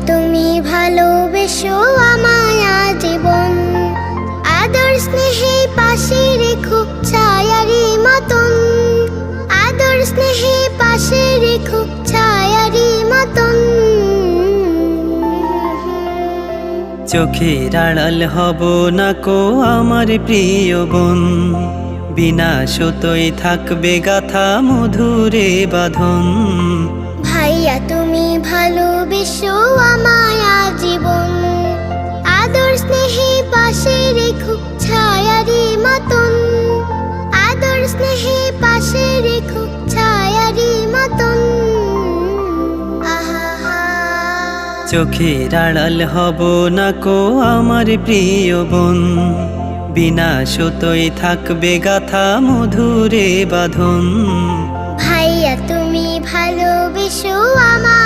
তুমি ভালোবেসো আমায় আজীবন, আদর স্নেহে পাশে রেখো ছায়ারি মতন, আদর স্নেহে পাশে রেখো ছায়ারি মতন। চোখের আড়াল হব না কো আমার প্রিয় বোন, বিনা সুতোয় থাকবে গাথা মধুরে বাঁধন। ভাইয়া তুমি ভালোবেসো আমায় আজীবন, আদর স্নেহে পাশে রেখো ছায়ারি মতন, আদর স্নেহে পাশে রেখো ছায়ারি মতন। চোখের আড়াল হব না কো আমার প্রিয় বোন, বিনা সুতোয় থাকবে গাথা মধুরে বাঁধন। ভাইয়া তুমি ভালোবেসো আমায়